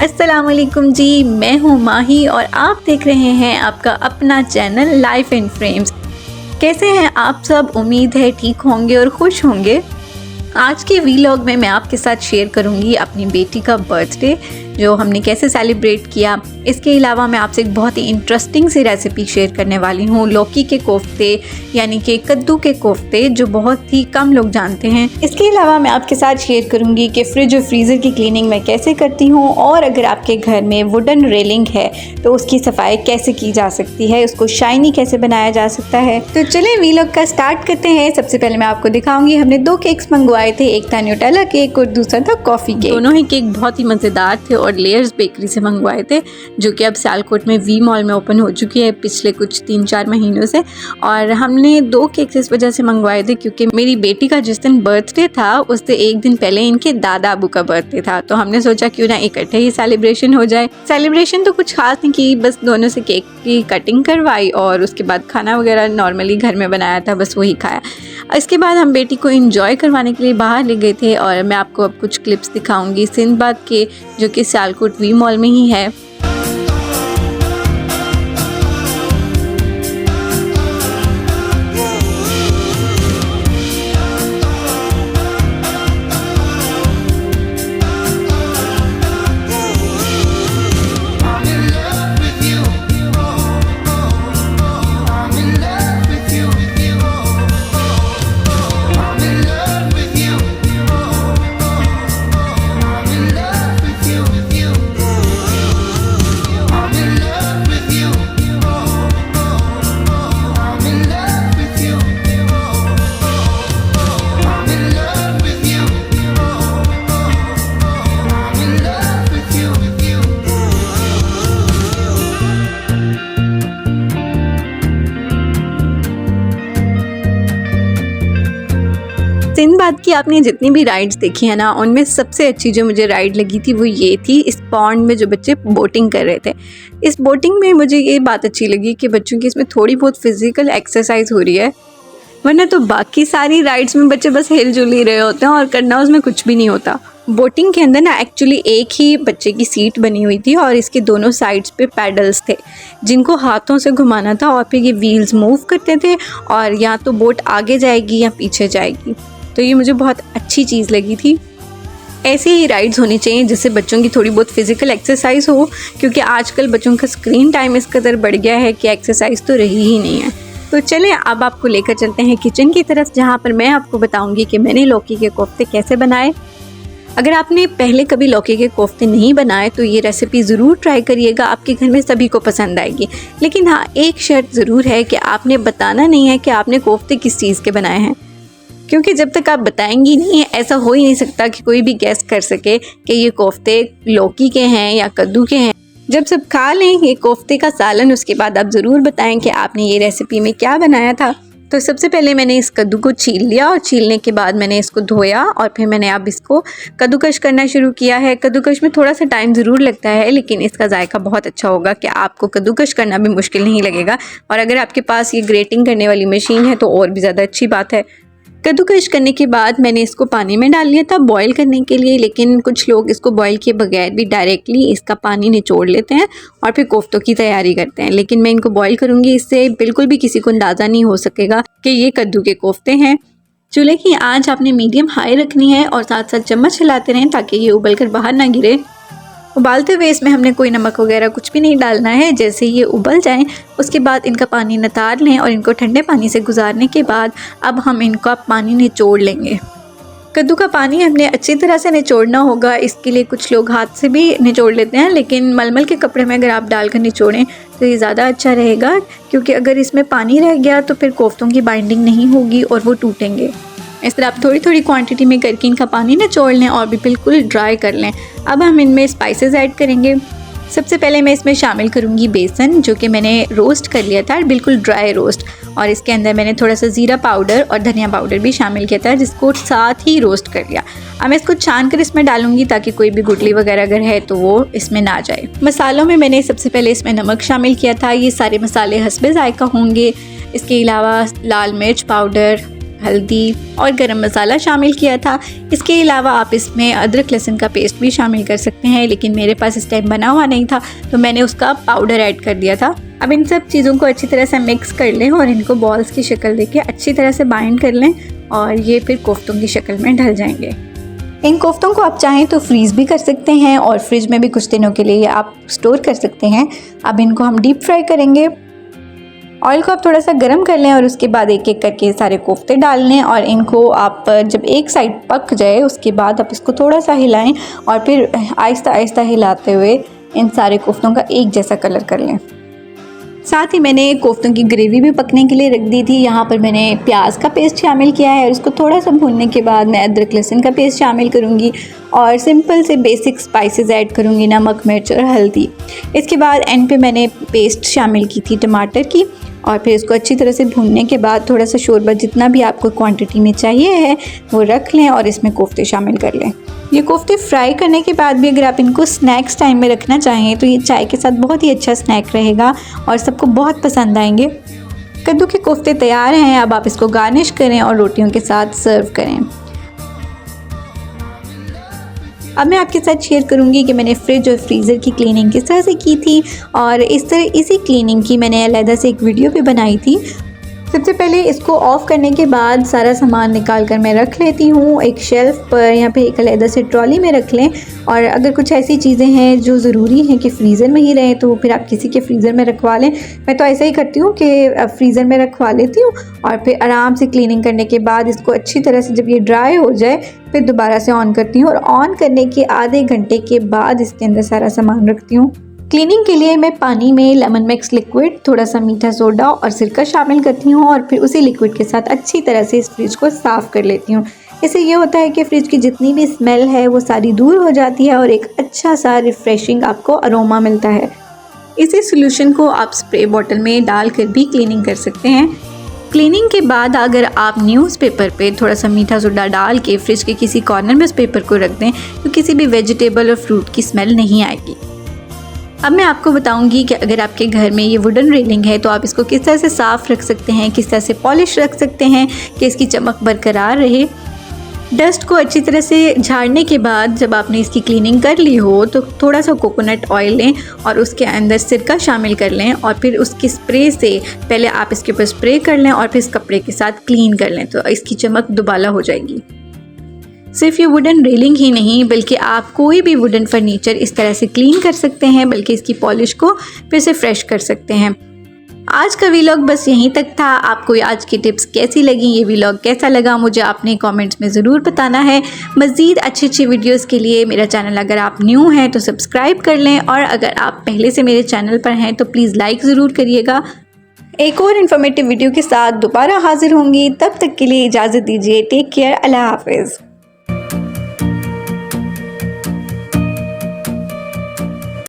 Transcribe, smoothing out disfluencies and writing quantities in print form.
अस्सलाम वालेकुम जी, मैं हूँ माही और आप देख रहे हैं आपका अपना चैनल लाइफ इन फ्रेम्स। कैसे हैं आप सब? उम्मीद है ठीक होंगे और खुश होंगे। आज के वीलॉग में मैं आपके साथ शेयर करूंगी अपनी बेटी का बर्थडे, जो हमने कैसे सेलिब्रेट किया। इसके अलावा मैं आपसे एक बहुत ही इंटरेस्टिंग सी रेसिपी शेयर करने वाली हूँ, लौकी के कोफ्ते यानी कि कद्दू के कोफ्ते, जो बहुत ही कम लोग जानते हैं। इसके अलावा मैं आपके साथ शेयर करूँगी कि फ्रिज और फ्रीज़र की क्लीनिंग मैं कैसे करती हूँ, और अगर आपके घर में वुडन रेलिंग है तो उसकी सफाई कैसे की जा सकती है, उसको शाइनी कैसे बनाया जा सकता है। तो चलें वीलॉग का स्टार्ट करते हैं। सबसे पहले मैं आपको दिखाऊंगी, हमने 2 केक्स मंगवाए थे, एक था न्यूटेला केक और दूसरा था कॉफ़ी केक। दोनों ही केक बहुत ही मज़ेदार थे और लेयर्स बेकरी से मंगवाए थे, जो कि अब सियालकोट में वी मॉल में ओपन हो चुकी है पिछले कुछ 3-4 महीनों से। और हमने 2 केक्स इस वजह से मंगवाए थे क्योंकि मेरी बेटी का जिस दिन बर्थडे था उससे एक दिन पहले इनके दादा अबू का बर्थडे था, तो हमने सोचा क्यों ना इकट्ठे ही सेलिब्रेशन हो जाए। सेलिब्रेशन तो कुछ खास नहीं की, बस दोनों से केक की कटिंग करवाई और उसके बाद खाना वगैरह नॉर्मली घर में बनाया था, बस वही खाया। इसके बाद हम बेटी को एंजॉय करवाने के लिए बाहर ले गए थे और मैं आपको अब कुछ क्लिप्स दिखाऊंगी सिंदबाद के, जो कि सियालकोट वी मॉल में ही है। सिंदबाद की आपने जितनी भी राइड्स देखी है ना, उनमें सबसे अच्छी जो मुझे राइड लगी थी वो ये थी, इस पॉन्ड में जो बच्चे बोटिंग कर रहे थे। इस बोटिंग में मुझे ये बात अच्छी लगी कि बच्चों की इसमें थोड़ी बहुत फिजिकल एक्सरसाइज हो रही है, वरना तो बाकी सारी राइड्स में बच्चे बस हिल जुल ही रहे होते हैं और करना उसमें कुछ भी नहीं होता। बोटिंग के अंदर ना एक्चुअली एक ही बच्चे की सीट बनी हुई थी और इसके दोनों साइड्स पे पैडल्स थे, जिनको हाथों से घुमाना था और फिर ये व्हील्स मूव करते थे और या तो बोट आगे जाएगी या पीछे जाएगी। तो ये मुझे बहुत अच्छी चीज़ लगी थी। ऐसी ही राइड्स होनी चाहिए जिससे बच्चों की थोड़ी बहुत फिजिकल एक्सरसाइज हो, क्योंकि आजकल बच्चों का स्क्रीन टाइम इस कदर बढ़ गया है कि एक्सरसाइज तो रही ही नहीं है। तो चलें अब आपको लेकर चलते हैं किचन की तरफ, जहाँ पर मैं आपको बताऊंगी कि मैंने लौकी के कोफ्ते कैसे बनाए। अगर आपने पहले कभी लौकी के कोफ्ते नहीं बनाए तो ये रेसिपी ज़रूर ट्राई करिएगा, आपके घर में सभी को पसंद आएगी। लेकिन हाँ, एक शर्त ज़रूर है कि आपने बताना नहीं है कि आपने कोफ्ते किस चीज़ के बनाए हैं, क्योंकि जब तक आप बताएंगी नहीं, ऐसा हो ही नहीं सकता कि कोई भी गैस कर सके कि ये कोफ्ते लौकी के हैं या कद्दू के हैं। जब सब खा लें ये कोफ्ते का सालन, उसके बाद आप ज़रूर बताएं कि आपने ये रेसिपी में क्या बनाया था। तो सबसे पहले मैंने इस कद्दू को छील लिया और छीलने के बाद मैंने इसको धोया और फिर मैंने अब इसको कद्दूकश करना शुरू किया है। कद्दूकश में थोड़ा सा टाइम ज़रूर लगता है, लेकिन इसका जायका बहुत अच्छा होगा कि आपको कद्दूकश करना भी मुश्किल नहीं लगेगा। और अगर आपके पास ये ग्रेटिंग करने वाली मशीन है तो और भी ज़्यादा अच्छी बात है। कद्दूकश करने के बाद मैंने इसको पानी में डाल लिया था बॉईल करने के लिए, लेकिन कुछ लोग इसको बॉईल किए बगैर भी डायरेक्टली इसका पानी निचोड़ लेते हैं और फिर कोफ्तों की तैयारी करते हैं। लेकिन मैं इनको बॉईल करूँगी, इससे बिल्कुल भी किसी को अंदाज़ा नहीं हो सकेगा कि ये कद्दू के कोफ्ते हैं। चूल्हे की आंच आपने मीडियम हाई रखनी है और साथ साथ चम्मच हिलाते रहें ताकि ये उबल कर बाहर ना गिरे। उबालते हुए इसमें हमने कोई नमक वगैरह कुछ भी नहीं डालना है। जैसे ये उबल जाएं उसके बाद इनका पानी नितार लें और इनको ठंडे पानी से गुजारने के बाद अब हम इनका पानी निचोड़ लेंगे। कद्दू का पानी हमने अच्छी तरह से निचोड़ना होगा। इसके लिए कुछ लोग हाथ से भी निचोड़ लेते हैं, लेकिन मलमल के कपड़े में अगर आप डालकर निचोड़ें तो ये ज़्यादा अच्छा रहेगा, क्योंकि अगर इसमें पानी रह गया तो फिर कोफ्तों की बाइंडिंग नहीं होगी और वो टूटेंगे। इस तरह आप थोड़ी थोड़ी क्वांटिटी में करके इनका पानी निचोड़ लें और भी बिल्कुल ड्राई कर लें। अब हम इनमें स्पाइसेस ऐड करेंगे। सबसे पहले मैं इसमें शामिल करूँगी बेसन, जो कि मैंने रोस्ट कर लिया था, बिल्कुल ड्राई रोस्ट। और इसके अंदर मैंने थोड़ा सा ज़ीरा पाउडर और धनिया पाउडर भी शामिल किया था, जिसको साथ ही रोस्ट कर लिया। अब मैं इसको छान कर इसमें डालूंगी ताकि कोई भी गुठली वगैरह अगर है तो वो इसमें ना जाए। मसालों में मैंने सबसे पहले इसमें नमक शामिल किया था। ये सारे मसाले हस्बे ज़ायका होंगे। इसके अलावा लाल मिर्च पाउडर, हल्दी और गरम मसाला शामिल किया था। इसके अलावा आप इसमें अदरक लहसुन का पेस्ट भी शामिल कर सकते हैं, लेकिन मेरे पास इस टाइम बना हुआ नहीं था तो मैंने उसका पाउडर ऐड कर दिया था। अब इन सब चीज़ों को अच्छी तरह से मिक्स कर लें और इनको बॉल्स की शक्ल देके अच्छी तरह से बाइंड कर लें और ये फिर कोफ्तों की शक्ल में ढल जाएंगे। इन कोफ्तों को आप चाहें तो फ्रीज़ भी कर सकते हैं और फ्रिज में भी कुछ दिनों के लिए आप स्टोर कर सकते हैं। अब इनको हम डीप फ्राई करेंगे। ऑयल को आप थोड़ा सा गर्म कर लें और उसके बाद एक एक करके सारे कोफ्ते डाल लें और इनको आप जब एक साइड पक जाए उसके बाद आप इसको थोड़ा सा हिलाएं और फिर आहिस्ता आहिस्ता हिलाते हुए इन सारे कोफ्तों का एक जैसा कलर कर लें। साथ ही मैंने कोफ्तों की ग्रेवी भी पकने के लिए रख दी थी। यहाँ पर मैंने प्याज का पेस्ट शामिल किया है और इसको थोड़ा सा भूनने के बाद मैं अदरक लहसुन का पेस्ट शामिल करूँगी और सिंपल से बेसिक स्पाइसेस ऐड करूँगी, नमक, मिर्च और हल्दी। इसके बाद एंड पे मैंने पेस्ट शामिल की थी टमाटर की और फिर इसको अच्छी तरह से भूनने के बाद थोड़ा सा शोरबा जितना भी आपको क्वांटिटी में चाहिए है वो रख लें और इसमें कोफ्ते शामिल कर लें। ये कोफ्ते फ्राई करने के बाद भी अगर आप इनको स्नैक्स टाइम में रखना चाहें तो ये चाय के साथ बहुत ही अच्छा स्नैक रहेगा और सबको बहुत पसंद आएंगे। कद्दू के कोफ्ते तैयार हैं। अब आप इसको गार्निश करें और रोटियों के साथ सर्व करें। अब मैं आपके साथ शेयर करूंगी कि मैंने फ्रिज और फ्रीज़र की क्लीनिंग किस तरह से की थी और इसी क्लीनिंग की मैंने अलहदा से एक वीडियो भी बनाई थी। सबसे पहले इसको ऑफ़ करने के बाद सारा सामान निकाल कर मैं रख लेती हूँ एक शेल्फ़ पर या फिर एक अलहदा से ट्रॉली में रख लें। और अगर कुछ ऐसी चीज़ें हैं जो ज़रूरी हैं कि फ्रीज़र में ही रहें तो फिर आप किसी के फ्रीज़र में रखवा लें। मैं तो ऐसा ही करती हूँ कि फ्रीज़र में रखवा लेती हूँ और फिर आराम से क्लीनिंग करने के बाद इसको अच्छी तरह से जब ये ड्राई हो जाए फिर दोबारा से ऑन करती हूँ और ऑन करने के आधे घंटे के बाद इसके अंदर सारा सामान रखती हूँ। क्लीनिंग के लिए मैं पानी में लेमन मिक्स लिक्विड, थोड़ा सा मीठा सोडा और सिरका शामिल करती हूँ और फिर उसी लिक्विड के साथ अच्छी तरह से इस फ्रिज को साफ़ कर लेती हूँ। इससे ये होता है कि फ्रिज की जितनी भी स्मेल है वो सारी दूर हो जाती है और एक अच्छा सा रिफ़्रेशिंग आपको अरोमा मिलता है। इसी सोल्यूशन को आप स्प्रे बॉटल में डालकर भी क्लीनिंग कर सकते हैं। क्लीनिंग के बाद अगर आप न्यूज़पेपर पे थोड़ा सा मीठा सोडा डाल के फ्रिज के किसी कॉर्नर में उस पेपर को रख दें तो किसी भी वेजिटेबल और फ्रूट की स्मेल नहीं आएगी। अब मैं आपको बताऊंगी कि अगर आपके घर में ये वुडन रेलिंग है तो आप इसको किस तरह से साफ़ रख सकते हैं, किस तरह से पॉलिश रख सकते हैं कि इसकी चमक बरकरार रहे। डस्ट को अच्छी तरह से झाड़ने के बाद जब आपने इसकी क्लीनिंग कर ली हो तो थोड़ा सा कोकोनट ऑयल लें और उसके अंदर सिरका शामिल कर लें और फिर उसकी स्प्रे से पहले आप इसके ऊपर स्प्रे कर लें और फिर इस कपड़े के साथ क्लीन कर लें तो इसकी चमक दुबाला हो जाएगी। सिर्फ ये वुडन रेलिंग ही नहीं बल्कि आप कोई भी वुडन फर्नीचर इस तरह से क्लीन कर सकते हैं, बल्कि इसकी पॉलिश को फिर से फ्रेश कर सकते हैं। आज का व्लॉग बस यहीं तक था। आपको आज की टिप्स कैसी लगी, ये व्लॉग कैसा लगा, मुझे आपने कमेंट्स में ज़रूर बताना है। मज़ीद अच्छी वीडियोस के लिए मेरा चैनल अगर आप न्यू हैं तो सब्सक्राइब कर लें और अगर आप पहले से मेरे चैनल पर हैं तो प्लीज़ लाइक ज़रूर करिएगा। एक और इन्फॉर्मेटिव वीडियो के साथ दोबारा हाजिर होंगी, तब तक के लिए इजाज़त दीजिए। टेक केयर, अल्लाह हाफ़िज़।